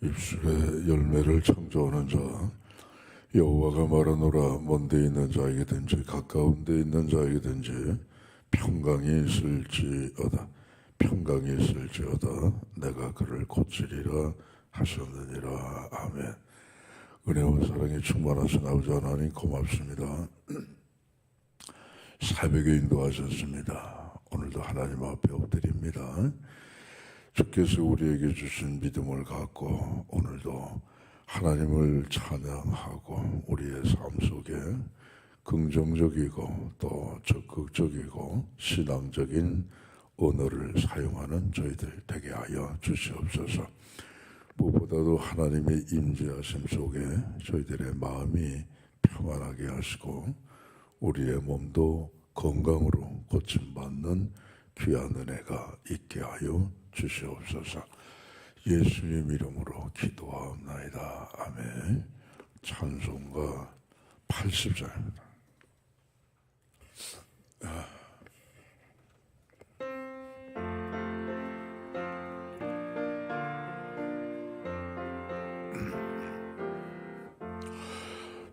입술의 열매를 창조하는 자, 여호와가 말하노라. 먼데 있는 자에게든지 가까운 데 있는 자에게든지 평강이 있을지어다. 내가 그를 고치리라 하셨느니라. 아멘. 은혜와 사랑이 충만하신 아버지 하나님 고맙습니다. 새벽에 인도하셨습니다. 오늘도 하나님 앞에 엎드립니다. 주께서 우리에게 주신 믿음을 갖고 오늘도 하나님을 찬양하고 우리의 삶 속에 긍정적이고 또 적극적이고 신앙적인 언어를 사용하는 저희들 되게 하여 주시옵소서. 무엇보다도 하나님의 임재하심 속에 저희들의 마음이 평안하게 하시고 우리의 몸도 건강으로 고침받는 귀한 은혜가 있게 하여 주시옵소서. 예수님 이름으로 기도하옵나이다. 아멘. 찬송가 80장입니다.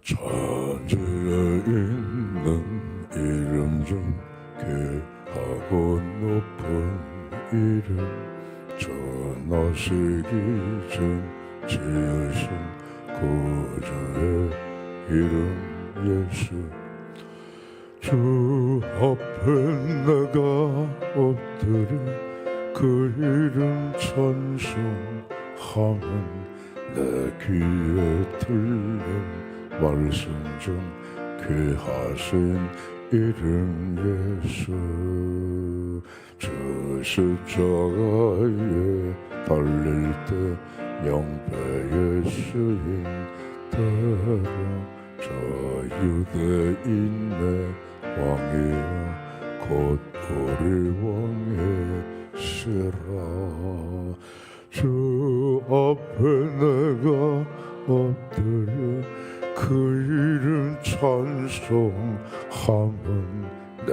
천지에 있는 이름 중 귀하고 높은 이름, 전하시기 전 지으신 구주의 이름 예수. 주 앞에 내가 엎드려 그 이름 찬송하면 내 귀에 들린 말씀 중 귀하신 이름 예수. 주 십자가에 달릴 때 명패 예수인 대로 저 유대인의 왕이여 곧 우리 왕의 시라. 주 앞에 내가 엎드려 그 이름 찬송하면 내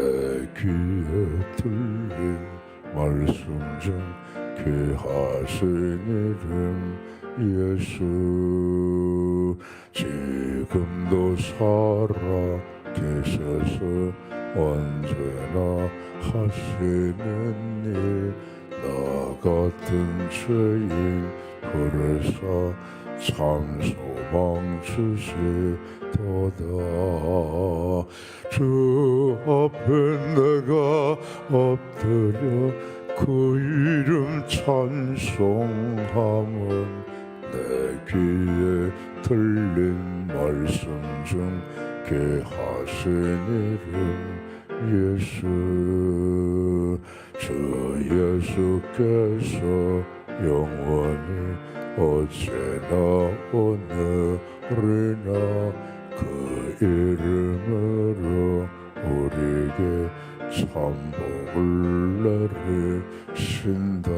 귀에 들린 말씀 중 귀하신 이름 예수. 지금도 살아 계셔서 언제나 하시는 일, 나 같은 죄인 그래서 참 소망 주시도다. 주 앞에 내가 엎드려 그 이름 찬송하면 내 귀에 들린 말씀 중 귀하신 이름 예수. 주 예수께서 영원히 어제나 오늘이나 그 이름으로 우리에게 참복을 내리신다.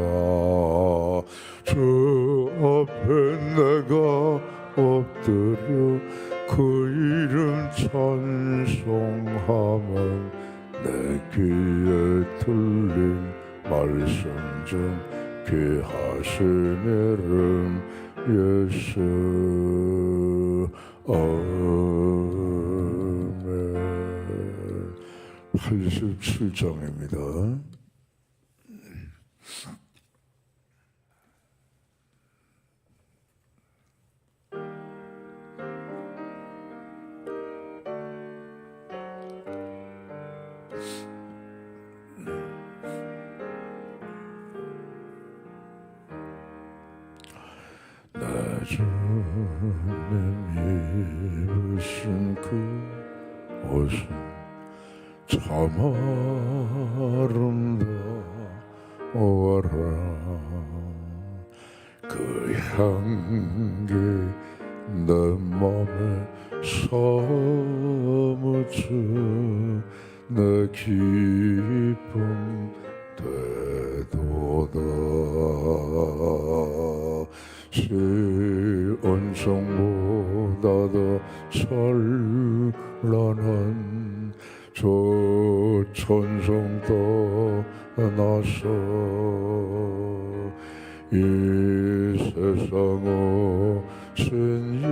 주 앞에 내가 엎드려 그 이름 찬송하면 내 귀에 들린 말씀 중 귀하신 이름 예수. 아멘. 87장입니다. 나 주님 입으신 그 옷은 참 아름다워라. 그 향기 내 맘에 사무쳐 내 기쁨 되도다. 시온성보다도 찬란한 저 천성 떠나서 이 세상 오신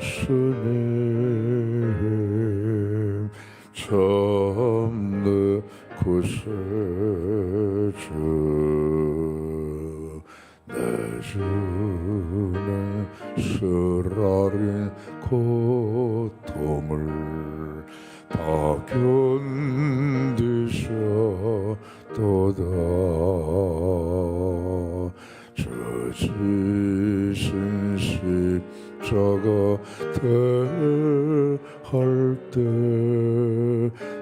예수님 참내 구세주 내 주는 쓰라린 고통을 다 견디셨도다 저 지신 십자가 대할 때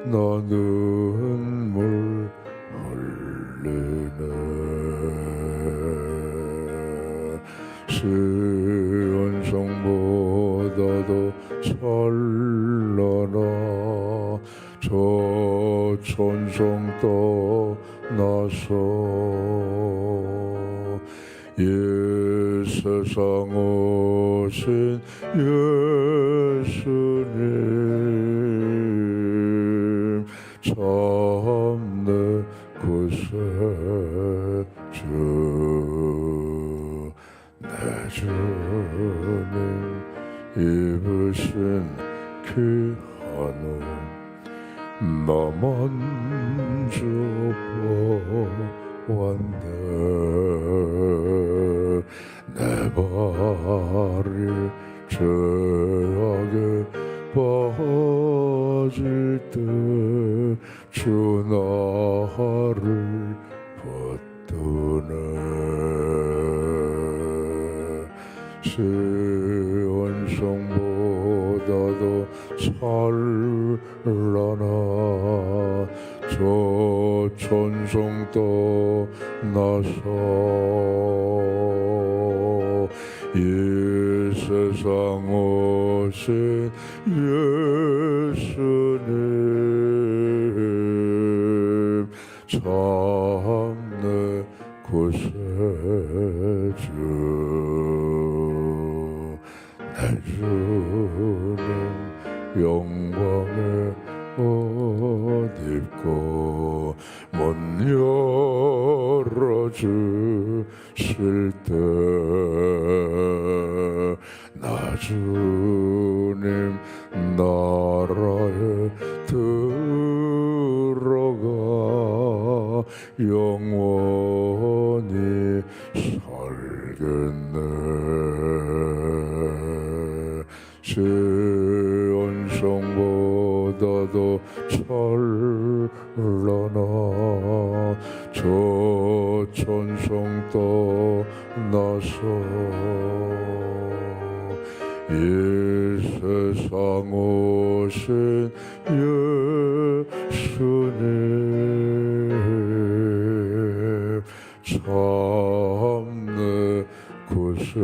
나 눈물 흘리네 시온 성보다도 찬란하 저 천성 떠나서 이 세상 오신 예수님 참내 구세주 내 주님 입으신 귀한 나만 줘보았네 내 발이 죄악에 빠질 때 주 나를 붙드네 시온 성보다도 찬란하 저 천성 떠나서 이 세상 오신 예수님 참내 구세주 내 주님 영광에 옷 입고 문 열어주실 때 나 주님 나라에 들어가 영원히 살겠네 시온 성보다도 찬란하 저 천성 떠나서 이 세상 오신 예수님 참내 구세주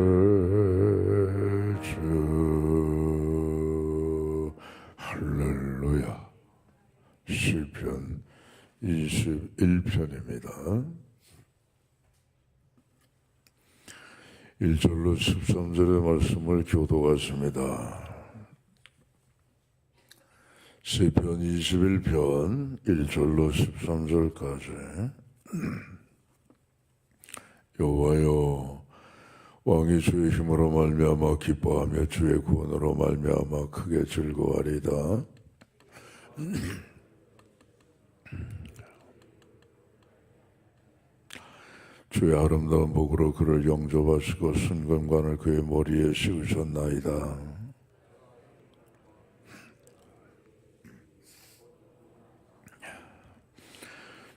할렐루야 시편 21편입니다 1절로 13절의 말씀을 교도하십니다 시편 21편 1절로 13절까지 여호와여 왕이 주의 힘으로 말미암아 기뻐하며 주의 구원으로 말미암아 크게 즐거워하리이다 주의 아름다운 복으로 그를 영접하시고 순금관을 그의 머리에 씌우셨나이다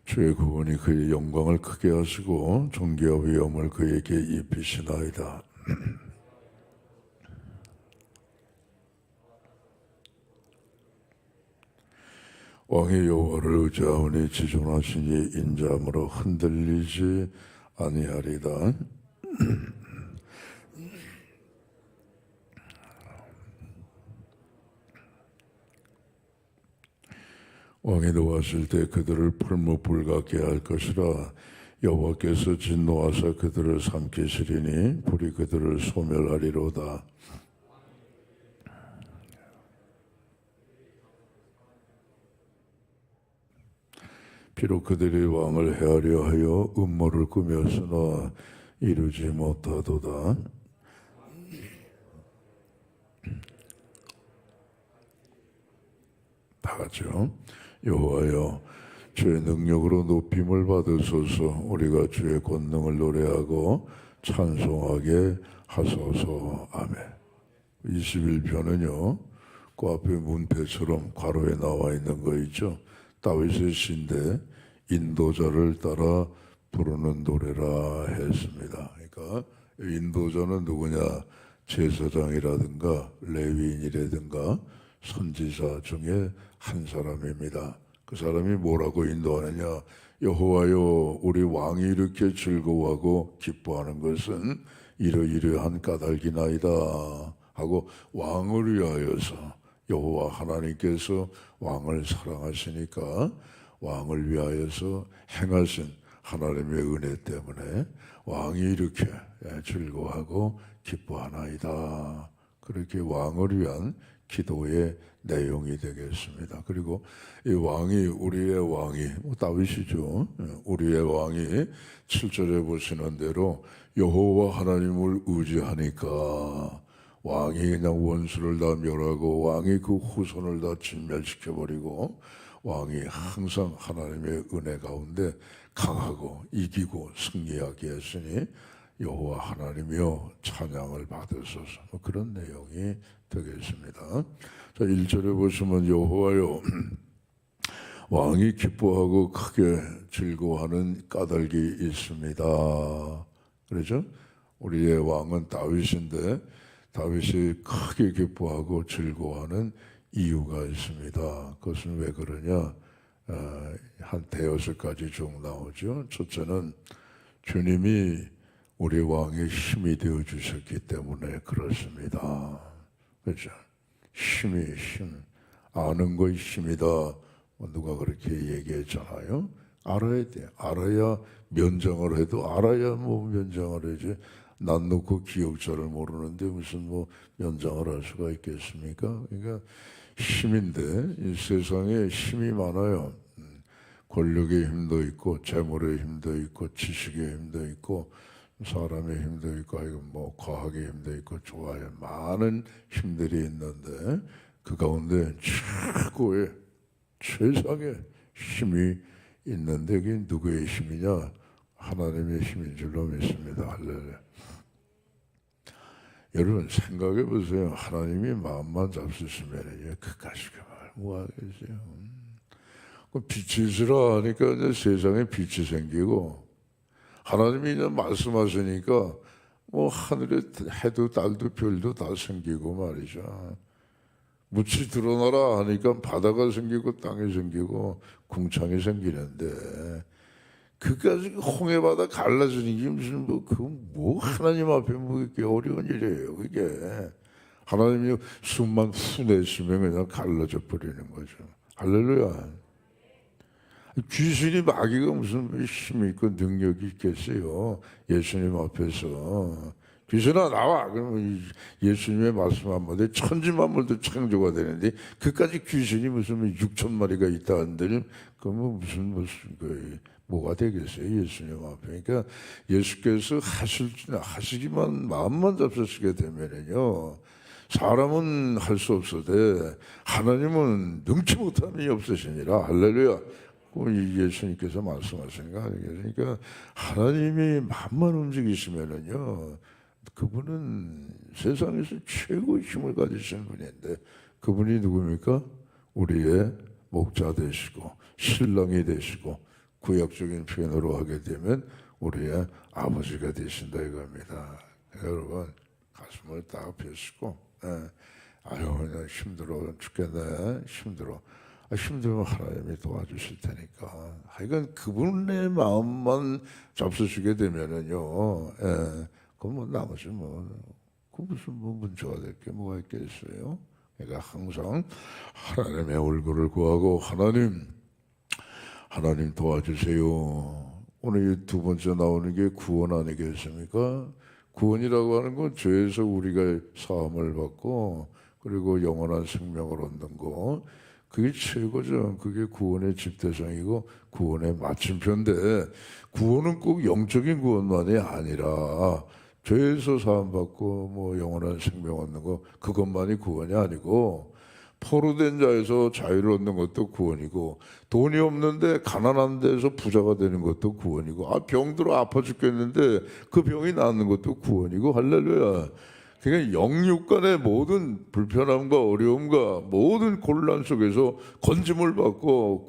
주의 구원이 그의 영광을 크게 하시고 존귀와 위엄을 그에게 입히시나이다 왕의 여호와를 의지하오니 지존하신 이의 인자함으로 흔들리지 아니하리다 왕이 노하실 때 그들을 풀무불같게 할 것이라 여호와께서 진노하사 그들을 삼키시리니 불이 그들을 소멸하리로다 비록 그들이 왕을 해하려 하여 음모를 꾸몄으나 이루지 못하도다. 다 같이요. 여호와여, 주의 능력으로 높임을 받으소서. 우리가 주의 권능을 노래하고 찬송하게 하소서. 아멘. 21편은요, 그 앞에 문패처럼 괄호에 나와 있는 거 있죠. 다윗의 시인데 인도자를 따라 부르는 노래라 했습니다. 그러니까 인도자는 누구냐? 제사장이라든가 레위인이라든가 선지자 중에 한 사람입니다. 그 사람이 뭐라고 인도하느냐? 여호와여, 우리 왕이 이렇게 즐거워하고 기뻐하는 것은 이러이러한 까닭이나이다 하고 왕을 위하여서, 여호와 하나님께서 왕을 사랑하시니까 왕을 위하여서 행하신 하나님의 은혜 때문에 왕이 이렇게 즐거워하고 기뻐하나이다. 그렇게 왕을 위한 기도의 내용이 되겠습니다. 그리고 이 왕이, 우리의 왕이, 다윗이죠. 우리의 왕이 7절에 보시는 대로 여호와 하나님을 의지하니까 왕이 그냥 원수를 다 멸하고 왕이 그 후손을 다 진멸시켜버리고 왕이 항상 하나님의 은혜 가운데 강하고 이기고 승리하게 했으니 여호와 하나님이여 찬양을 받으소서. 그런 내용이 되겠습니다. 자, 1절에 보시면 여호와여, 왕이 기뻐하고 크게 즐거워하는 까닭이 있습니다. 그렇죠? 우리의 왕은 다윗인데 다윗이 크게 기뻐하고 즐거워하는 이유가 있습니다. 그것은 왜 그러냐? 한 대여섯 가지 쭉 나오죠. 첫째는 주님이 우리 왕의 힘이 되어 주셨기 때문에 그렇습니다. 그렇죠? 힘, 아는 것이 힘이다. 누가 그렇게 얘기했잖아요. 알아야 돼. 알아야 면장을 해도, 알아야 면장을 하지. 난 놓고 기억자를 모르는데 무슨 면장을 할 수가 있겠습니까? 그러니까 힘인데, 이 세상에 힘이 많아요. 권력의 힘도 있고, 재물의 힘도 있고, 지식의 힘도 있고, 사람의 힘도 있고, 과학의 힘도 있고, 좋아요. 많은 힘들이 있는데, 그 가운데 최고의, 최상의 힘이 있는데, 그게 누구의 힘이냐? 하나님의 힘인 줄로 믿습니다. 할렐루야. 여러분 생각해 보세요. 하나님이 마음만 잡수시면 그까지 뭐하겠어요. 빛이 있으라 하니까 이제 세상에 빛이 생기고, 하나님이 이제 말씀하시니까 하늘에 해도 달도 별도 다 생기고 말이죠. 묻이 드러나라 하니까 바다가 생기고 땅이 생기고 궁창이 생기는데, 그까지 홍해바다 갈라지는 게 무슨 하나님 앞에 그게 어려운 일이에요. 그게 하나님이 숨만 후 내쉬면 그냥 갈라져 버리는 거죠. 할렐루야. 귀신이, 마귀가 무슨 힘이 있고 능력이 있겠어요? 예수님 앞에서 귀신아 나와 그러면 예수님의 말씀 한마디에 천지만물도 창조가 되는데, 그까지 귀신이 무슨 6천 마리가 있다는데 그러면 무슨 뭐가 되겠어요? 예수님 앞에. 그러니까 예수께서 하시기만 마음만 잡수시게 되면요, 사람은 할 수 없어도 하나님은 능치 못함이 없으시니라. 할렐루야. 예수님께서 말씀하시니까, 그러니까 하나님이 마음만 움직이시면은요, 그분은 세상에서 최고의 힘을 가지신 분인데, 그분이 누굽니까? 우리의 목자 되시고 신랑이 되시고, 구약적인 표현으로 하게 되면 우리의 아버지가 되신다 이겁니다. 여러분 가슴을 딱 펴시고, 아유 그냥 힘들어 죽겠네, 힘들면 하나님이 도와주실 테니까, 하여간 그분의 마음만 잡수시게 되면은요, 그럼 나머지 그 무슨 문제가 될 게 뭐가 있겠어요? 그러니까 항상 하나님의 얼굴을 구하고, 하나님 도와주세요. 오늘 두 번째 나오는 게 구원 아니겠습니까? 구원이라고 하는 건 죄에서 우리가 사함을 받고, 그리고 영원한 생명을 얻는 거, 그게 최고죠. 그게 구원의 집대성이고 구원의 마침표인데, 구원은 꼭 영적인 구원만이 아니라 죄에서 사함받고 뭐 영원한 생명 얻는 거, 그것만이 구원이 아니고, 포로된 자에서 자유를 얻는 것도 구원이고, 돈이 없는데 가난한 데서 부자가 되는 것도 구원이고, 병들어 아파 죽겠는데 그 병이 낫는 것도 구원이고, 할렐루야. 그러니까 영육 간의 모든 불편함과 어려움과 모든 곤란 속에서 건짐을 받고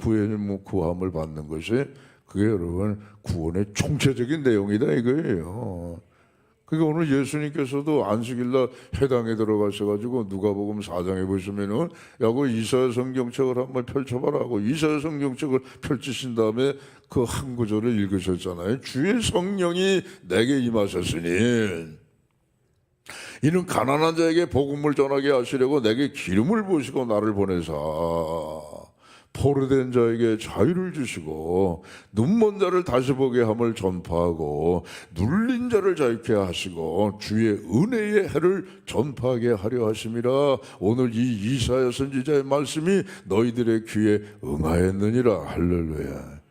구함을 받는 것이, 그게 여러분 구원의 총체적인 내용이다 이거예요. 그러니까 오늘 예수님께서도 안식일날 회당에 들어가셔가지고 누가복음 4장에 보시면은, 야구 이사야 성경책을 한번 펼쳐봐라 하고 이사야 성경책을 펼치신 다음에 그 한 구절을 읽으셨잖아요. 주의 성령이 내게 임하셨으니 이는 가난한 자에게 복음을 전하게 하시려고 내게 기름을 부으시고 나를 보내사 포로된 자에게 자유를 주시고 눈먼 자를 다시 보게 함을 전파하고 눌린 자를 자유케 하시고 주의 은혜의 해를 전파하게 하려 하심이라. 오늘 이 이사야 선지자의 말씀이 너희들의 귀에 응하였느니라. 할렐루야.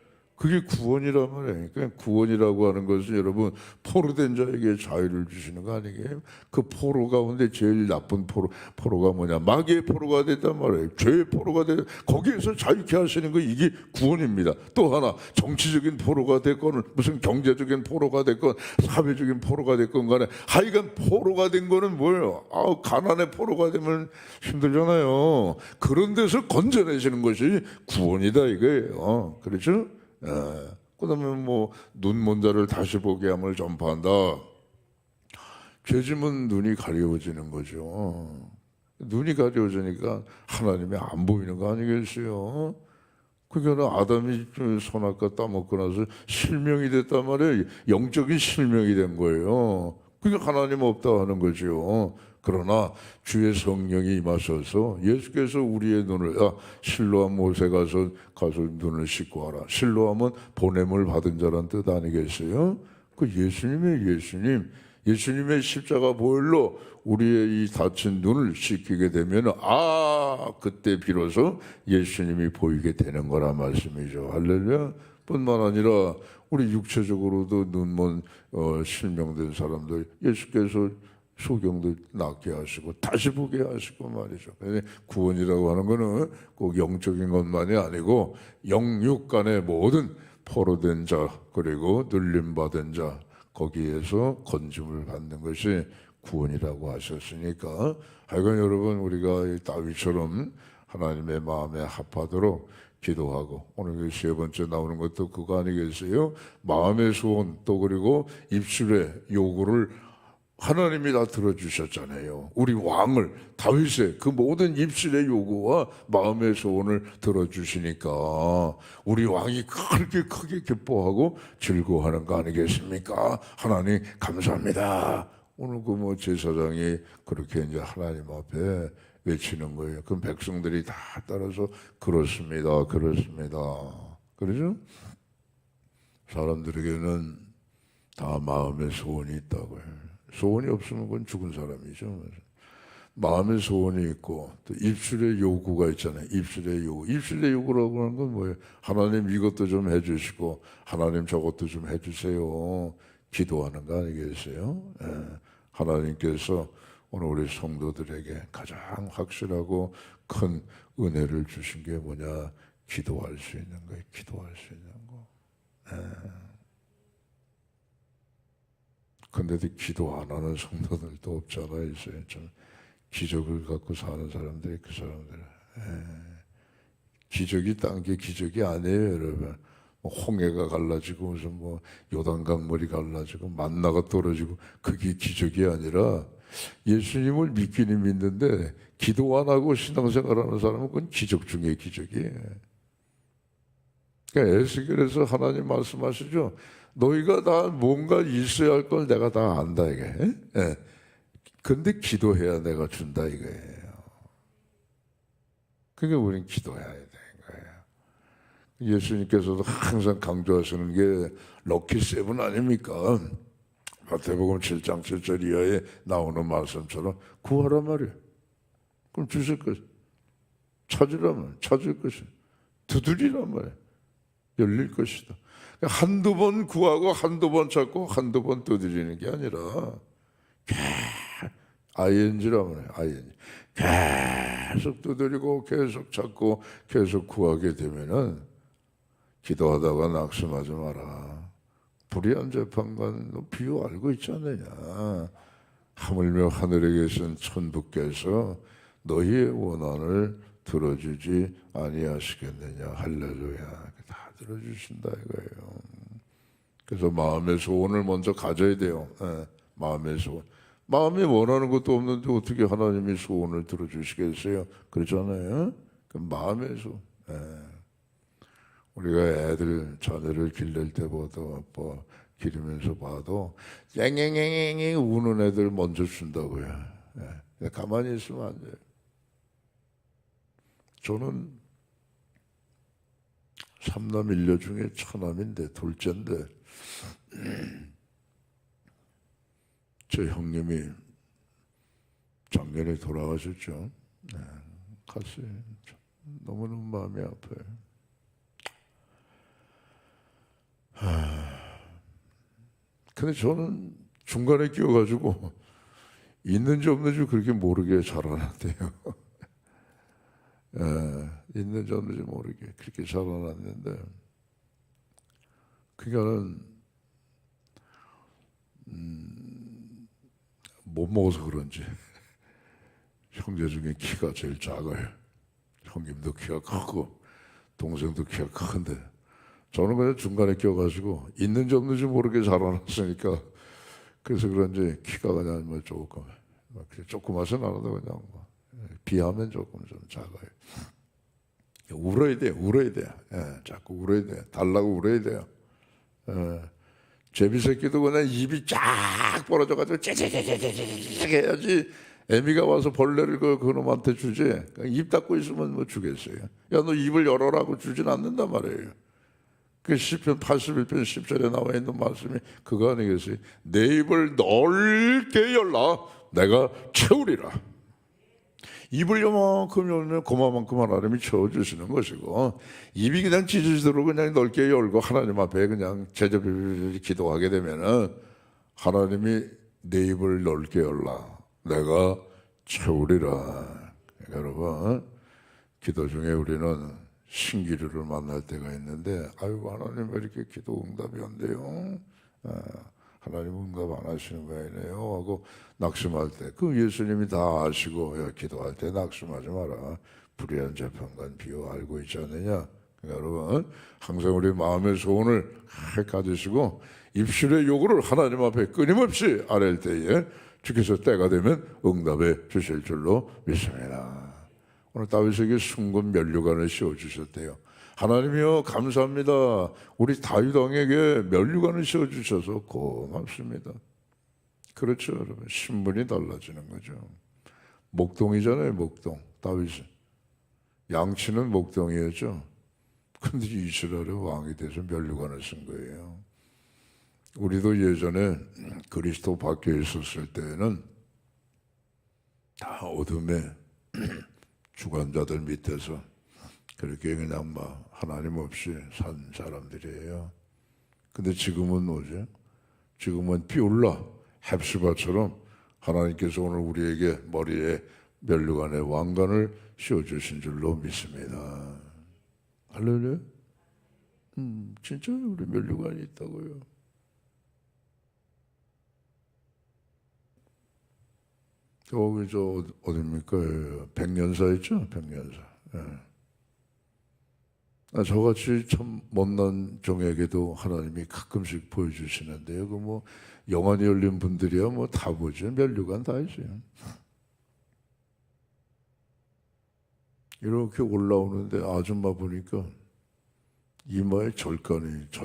그게 구원이란 말이에요. 그러니까 구원이라고 하는 것은 여러분 포로된 자에게 자유를 주시는 거 아니게요? 그 포로 가운데 제일 나쁜 포로가 뭐냐? 마귀의 포로가 됐단 말이에요. 죄의 포로가 돼. 거기에서 자유케 하시는 거, 이게 구원입니다. 또 하나, 정치적인 포로가 됐건 무슨 경제적인 포로가 됐건 사회적인 포로가 됐건 간에 하여간 포로가 된 거는 뭐예요? 가난의 포로가 되면 힘들잖아요. 그런 데서 건져내시는 것이 구원이다 이거예요. 그렇죠? 그 다음에 뭐 눈먼 자를 다시 보게 함을 전파한다. 죄짐은 눈이 가려워지는 거죠. 눈이 가려워지니까 하나님이 안 보이는 거 아니겠어요? 그러니까 아담이 선악과 따먹고 나서 실명이 됐단 말이에요. 영적인 실명이 된 거예요. 그러니까 하나님 없다 하는 거죠. 그러나 주의 성령이 임하셔서 예수께서 우리의 눈을, 실로암 못에 가서 눈을 씻고 와라. 실로암은 보냄을 받은 자란 뜻 아니겠어요? 그 예수님의 십자가 보혈로 우리의 이 다친 눈을 씻기게 되면 그때 비로소 예수님이 보이게 되는 거란 말씀이죠. 할렐루야. 뿐만 아니라 우리 육체적으로도 눈먼 실명된 사람들 예수께서 소경도 낫게 하시고 다시 보게 하시고 말이죠. 구원이라고 하는 것은 꼭 영적인 것만이 아니고 영육 간의 모든 포로된 자 그리고 눌림받은 자 거기에서 건짐을 받는 것이 구원이라고 하셨으니까, 하여간 여러분 우리가 다윗처럼 하나님의 마음에 합하도록 기도하고, 오늘 세 번째 나오는 것도 그거 아니겠어요? 마음의 소원 또 그리고 입술의 요구를 하나님이 다 들어주셨잖아요. 우리 왕을, 다윗의 그 모든 입술의 요구와 마음의 소원을 들어주시니까 우리 왕이 그렇게 크게 기뻐하고 즐거워하는 거 아니겠습니까? 하나님 감사합니다. 오늘 그 뭐 제사장이 그렇게 이제 하나님 앞에 외치는 거예요. 그럼 백성들이 다 따라서 그렇습니다. 그러죠? 사람들에게는 다 마음의 소원이 있다고요. 소원이 없으면 그건 죽은 사람이죠. 마음의 소원이 있고 또 입술의 요구가 있잖아요. 입술의 요구라고 하는 건 뭐예요? 하나님 이것도 좀 해주시고 하나님 저것도 좀 해주세요. 기도하는 거 아니겠어요? 하나님께서 오늘 우리 성도들에게 가장 확실하고 큰 은혜를 주신 게 뭐냐? 기도할 수 있는 거예요. 기도할 수 있는 거. 근데도 기도 안 하는 성도들도 없잖아요. 있어요. 좀 기적을 갖고 사는 사람들이 그 사람들. 기적이 딴 게 기적이 아니에요, 여러분. 홍해가 갈라지고 무슨 요단강 물이 갈라지고 만나가 떨어지고 그게 기적이 아니라 예수님을 믿기는 믿는데 기도 안 하고 신앙생활하는 사람은 그건 기적 중에 기적이에요. 그러니까 에스겔에서 하나님 말씀하시죠. 너희가 다 뭔가 있어야 할 걸 내가 다 안다 이게. 근데 기도해야 내가 준다 이거예요. 그러니까 우리는 기도해야 되는 거예요. 예수님께서도 항상 강조하시는 게 럭키 세븐 아닙니까? 마태복음 7장 7절 이하에 나오는 말씀처럼 구하란 말이에요. 그럼 주실 거예요. 찾으라면 찾을 것이다. 두드리라면 열릴 것이다. 한두 번 구하고 한두 번 찾고 한두 번 두드리는 게 아니라 ING라면 ING 계속 두드리고 계속 찾고 계속 구하게 되면은 기도하다가 낙심하지 마라. 불의한 재판관 너 비유 알고 있지 않느냐. 하물며 하늘에 계신 천부께서 너희의 원한을 들어주지 아니하시겠느냐. 할렐루야. 다 들어주신다 이거예요. 그래서 마음의 소원을 먼저 가져야 돼요. 마음의 소원. 마음이 원하는 것도 없는데 어떻게 하나님이 소원을 들어주시겠어요? 그렇잖아요. 그 마음의 소원. 우리가 애들 자녀를 기를 때보다 기르면서 봐도 앵앵앵앵 우는 애들 먼저 준다고요. 가만히 있으면 안 돼요. 저는 삼남 일녀 중에 처남인데 둘째인데 제 형님이 작년에 돌아가셨죠. 가슴이 너무너무 마음이 아파요. 근데 저는 중간에 끼어가지고 있는지 없는지 그렇게 모르게 자라났대요. 있는지 없는지 모르게 그렇게 자라났는데 그러니까는 못 먹어서 그런지 형제 중에 키가 제일 작아요. 형님도 키가 크고 동생도 키가 큰데 저는 그냥 중간에 껴가지고 있는지 없는지 모르게 자라났으니까 그래서 그런지 키가 그냥 뭐 조그마서 나라도 그냥 뭐 비하면 조금 좀 작아요. 울어야 돼요. 울어야 돼요. 자꾸 울어야 돼요. 달라고 울어야 돼요. 제비 새끼도 그냥 입이 쫙 벌어져가지고 째째째째째 해야지 애미가 와서 벌레를 그놈한테 주지. 입 닫고 있으면 뭐 주겠어요. 야, 너 입을 열어라고 주진 않는단 말이에요. 그 시편 81편 10절에 나와 있는 말씀이 그거 아니겠어요? 내 입을 넓게 열라 내가 채우리라. 입을 요만큼 열면 그만큼 하나님이 채워주시는 것이고 입이 그냥 찢어지도록 그냥 넓게 열고 하나님 앞에 그냥 제자비비 기도하게 되면은 하나님이 내 입을 넓게 열라 내가 채우리라. 여러분 기도 중에 우리는 신기루를 만날 때가 있는데 아이고 하나님 왜 이렇게 기도 응답이 안 돼요? 하나님 응답 안 하시는 거 아니에요? 하고 낙심할 때 그 예수님이 다 아시고 기도할 때 낙심하지 마라. 불의한 재판관 비유 알고 있지 않느냐? 그러니까 여러분 항상 우리 마음의 소원을 가지시고 입술의 요구를 하나님 앞에 끊임없이 아랠 때에 주께서 때가 되면 응답해 주실 줄로 믿습니다. 오늘 다윗에게 순금 면류관을 씌워주셨대요. 하나님이여 감사합니다. 우리 다윗 왕에게 면류관을 씌워주셔서 고맙습니다. 그렇죠 여러분. 신분이 달라지는 거죠. 목동이잖아요. 목동. 다윗은 양치는 목동이었죠. 근데 이스라엘의 왕이 돼서 면류관을 쓴 거예요. 우리도 예전에 그리스도 밖에 있었을 때는 다 어둠에 주관자들 밑에서 그렇게 그냥 막 하나님 없이 산 사람들이에요. 근데 지금은 뭐죠? 지금은 비올라 헵시바처럼 하나님께서 오늘 우리에게 머리에 면류관의 왕관을 씌워주신 줄로 믿습니다. 할렐루야. 진짜 우리 면류관이 있다고요. 저기 저 어딥니까? 백년사 있죠? 백년사. 저같이 참 못난 종에게도 하나님이 가끔씩 보여주시는데요. 그 뭐 영안이 열린 분들이야 뭐 다 보죠. 면류관 다 있어요. 이렇게 올라오는데 아줌마 보니까 이마에 절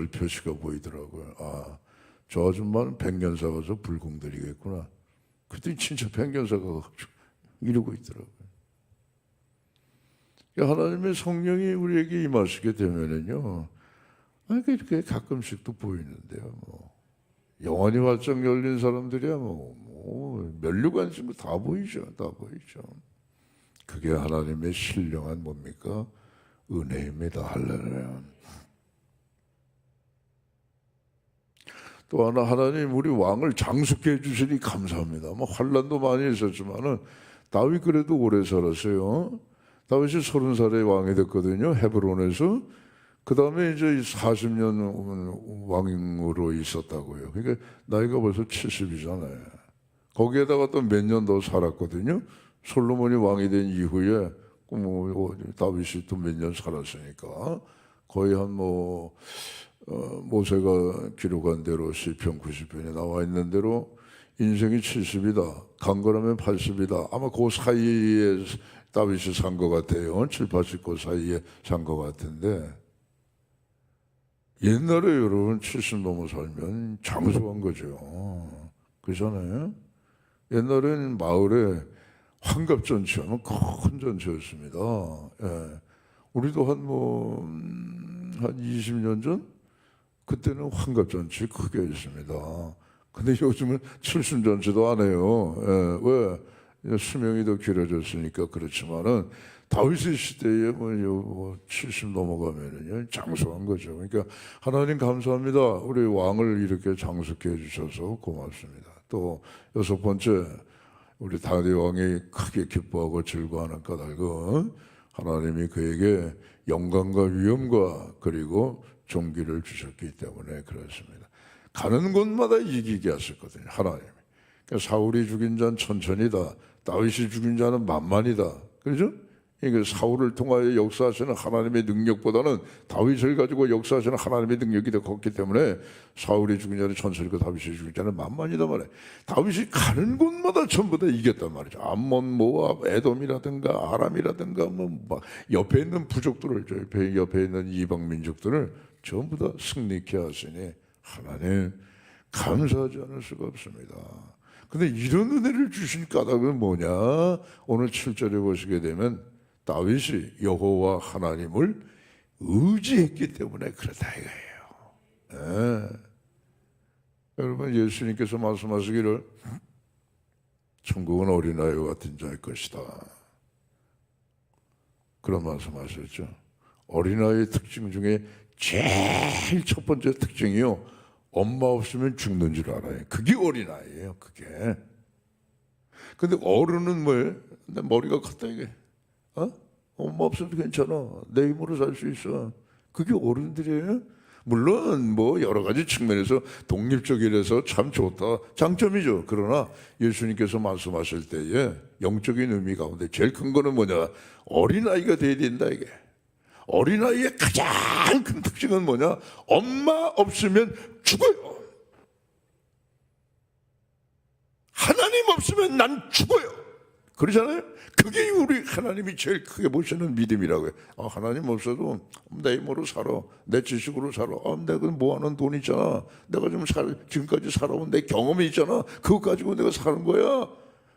표시가 보이더라고요. 저 아줌마는 백년사 가서 불공들이겠구나. 그랬더니 진짜 백년사가 이러고 있더라고요. 하나님의 성령이 우리에게 임하시게 되면은요, 이렇게 가끔씩 또 보이는데요. 영원히 활짝 열린 사람들이야 면류관 친구 다 보이죠, 다 보이죠. 그게 하나님의 신령한 뭡니까? 은혜입니다. 할렐루야. 또 하나, 하나님 우리 왕을 장수케 해주시니 감사합니다. 뭐 환란도 많이 있었지만은 다윗 그래도 오래 살았어요. 다윗이 30살에 왕이 됐거든요. 헤브론에서. 그 다음에 이제 40년 왕으로 있었다고요. 그러니까 나이가 벌써 70이잖아요. 거기에다가 또 몇 년 더 살았거든요. 솔로몬이 왕이 된 이후에 다윗이 또 몇 년 살았으니까 거의 한 모세가 기록한 대로 시편 90편에 나와 있는 대로 인생이 70이다. 간 거라면 80이다. 아마 그 사이에 다윗이 산 것 같아요. 7, 80그 사이에 산 것 같은데 옛날에 여러분 70 넘어 살면 장수한 거죠. 그렇잖아요. 옛날에는 마을에 환갑잔치하면 큰 잔치였습니다. 예. 우리도 한 20년 전? 그때는 환갑잔치 크게 했습니다. 근데 요즘은 칠순잔치도 안 해요. 예. 왜? 수명이 더 길어졌으니까 그렇지만은 다윗의 시대에 70 넘어가면은요 장수한 거죠. 그러니까 하나님 감사합니다. 우리 왕을 이렇게 장수케 해주셔서 고맙습니다. 또 6번째 우리 다윗 왕이 크게 기뻐하고 즐거워하는 까닭은 하나님이 그에게 영광과 위엄과 그리고 존귀를 주셨기 때문에 그렇습니다. 가는 곳마다 이기게 하셨거든요. 하나님이. 그러니까 사울이 죽인 자는 천천이다. 다윗이 죽인 자는 만만이다. 그렇죠? 그러니까 사울을 통하여 역사하시는 하나님의 능력보다는 다윗을 가지고 역사하시는 하나님의 능력이 더 컸기 때문에 사울이 죽인 자는 천천이고 다윗이 죽인 자는 만만이다 말이에요. 다윗이 가는 곳마다 전부 다 이겼단 말이죠. 암몬, 모압, 에돔이라든가 아람이라든가 막 옆에 있는 부족들을 옆에 있는 이방 민족들을 전부 다 승리케 하시니 하나님 감사하지 않을 수가 없습니다. 근데 이런 은혜를 주신 까닭은 뭐냐? 오늘 7절에 보시게 되면 다윗이 여호와 하나님을 의지했기 때문에 그렇다 이거예요. 네. 여러분 예수님께서 말씀하시기를 천국은 어린아이와 같은 자일 것이다. 그런 말씀하셨죠. 어린아이의 특징 중에 제일 첫 번째 특징이요. 엄마 없으면 죽는 줄 알아요. 그게 어린아이예요. 그게. 근데 어른은 뭐예요? 내 머리가 컸다 이게. 엄마 없어도 괜찮아. 내 힘으로 살 수 있어. 그게 어른들이에요. 물론 여러 가지 측면에서 독립적이라서 참 좋다. 장점이죠. 그러나 예수님께서 말씀하실 때에 영적인 의미 가운데 제일 큰 거는 뭐냐? 어린아이가 돼야 된다 이게. 어린아이의 가장 큰 특징은 뭐냐? 엄마 없으면 죽어요. 하나님 없으면 난 죽어요. 그러잖아요. 그게 우리 하나님이 제일 크게 보시는 믿음이라고요. 하나님 없어도 내 힘으로 살아. 내 지식으로 살아. 내가 모아놓은 돈 있잖아. 내가 지금까지 살아온 내 경험이 있잖아. 그거 가지고 내가 사는 거야.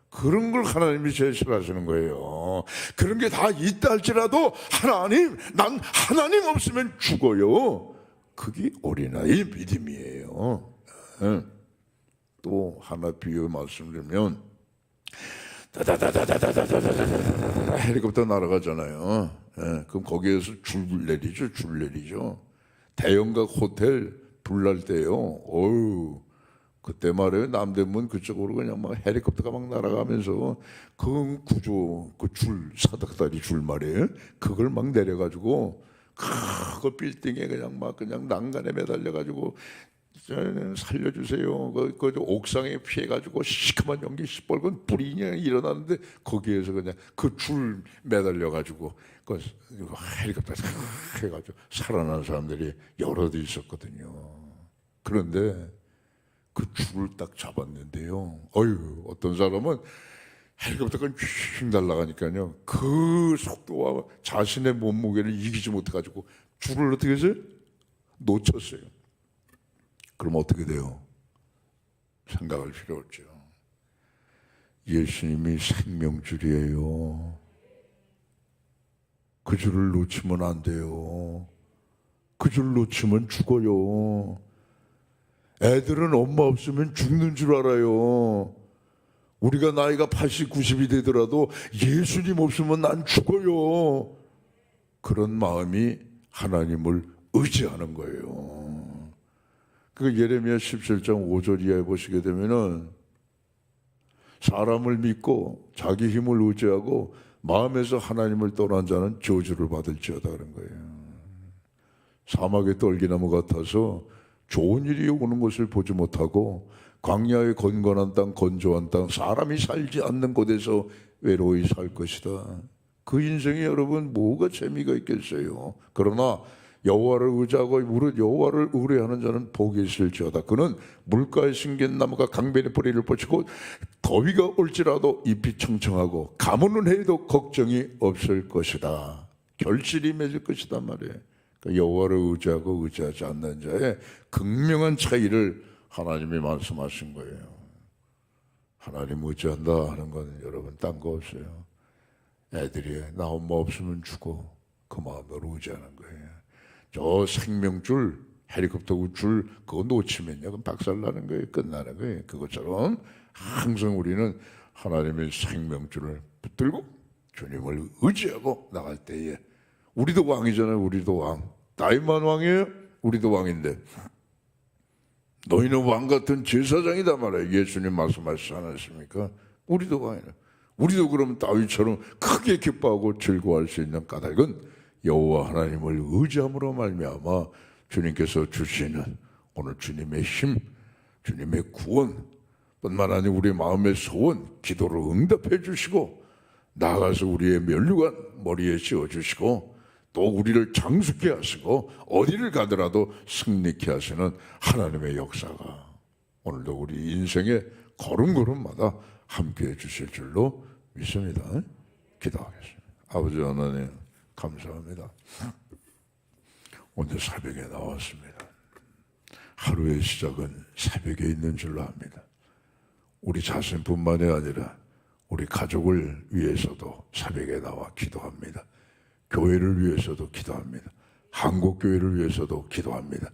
그런 걸 하나님이 제일 싫어하시는 거예요. 그런 게 다 있다 할지라도 하나님, 난 하나님 없으면 죽어요. 그게 어린아이의 믿음이에요. 또 하나 비유 말씀드리면 헬리콥터 날아가잖아요. 그럼 거기에서 줄 내리죠. 대형각 호텔 불날 때요. 어우. 그때 말이에요. 남대문 그쪽으로 그냥 막 헬리콥터가 막 날아가면서 그 구조, 그 줄, 사닥다리 줄 말이에요. 그걸 막 내려가지고 그 빌딩에 그냥 난간에 매달려가지고 살려주세요. 그 옥상에 피해가지고 시커먼 연기 시뻘건 불이 그냥 일어나는데 거기에서 그냥 그 줄 매달려가지고 그 헬리콥터 해가지고 살아난 사람들이 여럿 있었거든요. 그런데 그 줄을 딱 잡았는데요. 어떤 사람은 헬리콥터가 휙 날아가니까요. 그 속도와 자신의 몸무게를 이기지 못해가지고 줄을 어떻게 했어요? 놓쳤어요. 그럼 어떻게 돼요? 생각할 필요 없죠. 예수님이 생명줄이에요. 그 줄을 놓치면 안 돼요. 그 줄 놓치면 죽어요. 애들은 엄마 없으면 죽는 줄 알아요. 우리가 나이가 80, 90이 되더라도 예수님 없으면 난 죽어요. 그런 마음이 하나님을 의지하는 거예요. 그 예레미야 17장 5절 이하에 보시게 되면은 사람을 믿고 자기 힘을 의지하고 마음에서 하나님을 떠난 자는 저주를 받을지어다 그런 거예요. 사막의 떨기나무 같아서 좋은 일이 오는 것을 보지 못하고 광야의 건건한 땅, 건조한 땅, 사람이 살지 않는 곳에서 외로이 살 것이다. 그 인생에 여러분 뭐가 재미가 있겠어요. 그러나 여호와를 의지하고 무릇 여호와를 의뢰하는 자는 복이 있을지어다. 그는 물가에 심긴 나무가 강변의 뿌리를 뻗치고 더위가 올지라도 잎이 청청하고 가뭄은 해도 걱정이 없을 것이다. 결실이 맺을 것이다 말이에요. 그러니까 여호와를 의지하고 의지하지 않는 자의 극명한 차이를 하나님이 말씀하신 거예요. 하나님 의지한다 하는 건 여러분 딴 거 없어요. 애들이 나 엄마 없으면 죽어. 그 마음으로 의지하는 거예요. 저 생명줄, 헬리콥터 줄 그거 놓치면요 그럼 박살나는 거예요. 끝나는 거예요. 그것처럼 항상 우리는 하나님의 생명줄을 붙들고 주님을 의지하고 나갈 때에 우리도 왕이잖아요. 우리도 왕. 다윗만 왕이에요. 우리도 왕인데 너희는 왕 같은 제사장이다 말이에요. 예수님 말씀하시지 않았습니까? 우리도 왕이에요. 우리도 그럼 다윗처럼 크게 기뻐하고 즐거워할 수 있는 까닭은 여호와 하나님을 의지함으로 말미암아 주님께서 주시는 오늘 주님의 힘, 주님의 구원 뿐만 아니라 우리의 마음의 소원, 기도를 응답해 주시고 나아가서 우리의 면류관 머리에 씌워주시고 또 우리를 장수케 하시고 어디를 가더라도 승리케 하시는 하나님의 역사가 오늘도 우리 인생의 걸음걸음마다 함께해 주실 줄로 믿습니다. 기도하겠습니다. 아버지 하나님 감사합니다. 오늘 새벽에 나왔습니다. 하루의 시작은 새벽에 있는 줄로 압니다. 우리 자신뿐만이 아니라 우리 가족을 위해서도 새벽에 나와 기도합니다. 교회를 위해서도 기도합니다. 한국교회를 위해서도 기도합니다.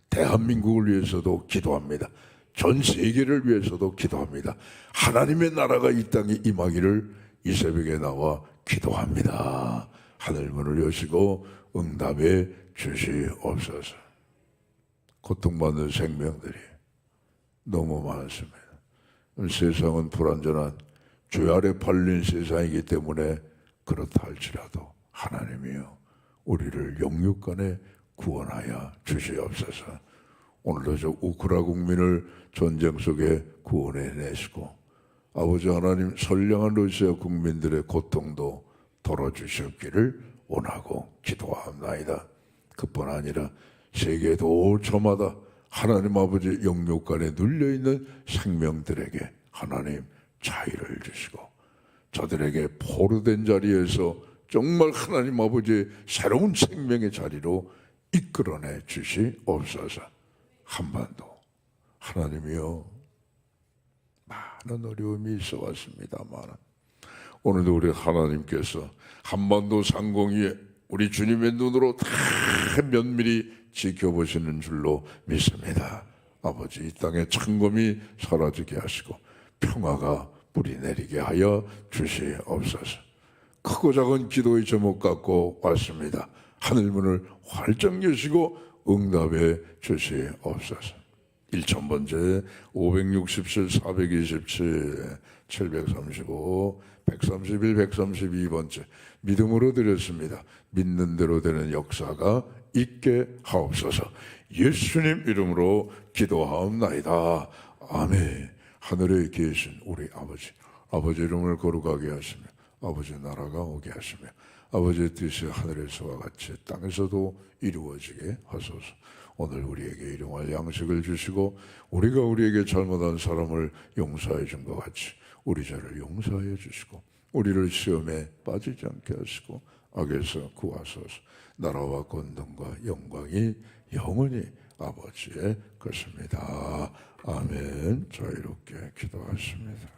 대한민국을 위해서도 기도합니다. 전 세계를 위해서도 기도합니다. 하나님의 나라가 이 땅에 임하기를 이 새벽에 나와 기도합니다. 하늘문을 여시고 응답해 주시옵소서. 고통받는 생명들이 너무 많습니다. 세상은 불완전한 죄 아래 팔린 세상이기 때문에 그렇다 할지라도 하나님이여 우리를 영육간에 구원하여 주시옵소서. 오늘도 저 우크라 국민을 전쟁 속에 구원해내시고 아버지 하나님 선량한 러시아 국민들의 고통도 덜어주시옵기를 원하고 기도합나이다. 그뿐 아니라 세계 도처마다 하나님 아버지 영육간에 눌려있는 생명들에게 하나님 자유를 주시고 저들에게 포로된 자리에서 정말 하나님 아버지의 새로운 생명의 자리로 이끌어내 주시옵소서. 한반도 하나님이여 많은 어려움이 있어 왔습니다만 오늘도 우리 하나님께서 한반도 상공위에 우리 주님의 눈으로 다 면밀히 지켜보시는 줄로 믿습니다. 아버지 이 땅에 창검이 사라지게 하시고 평화가 뿌리 내리게 하여 주시옵소서. 크고 작은 기도의 제목 갖고 왔습니다. 하늘문을 활짝 여시고 응답해 주시옵소서. 1000번째, 567, 427, 735, 131, 132번째 믿음으로 드렸습니다. 믿는 대로 되는 역사가 있게 하옵소서. 예수님 이름으로 기도하옵나이다. 아멘. 하늘에 계신 우리 아버지 이름을 거룩하게 하시며 아버지 나라가 오게 하시며 아버지의 뜻이 하늘에서와 같이 땅에서도 이루어지게 하소서. 오늘 우리에게 일용할 양식을 주시고 우리가 우리에게 잘못한 사람을 용서해 준 것 같이 우리 죄를 용서해 주시고 우리를 시험에 빠지지 않게 하시고 악에서 구하소서. 나라와 권능과 영광이 영원히 아버지의 것입니다. 아멘. 자유롭게 기도하십니다.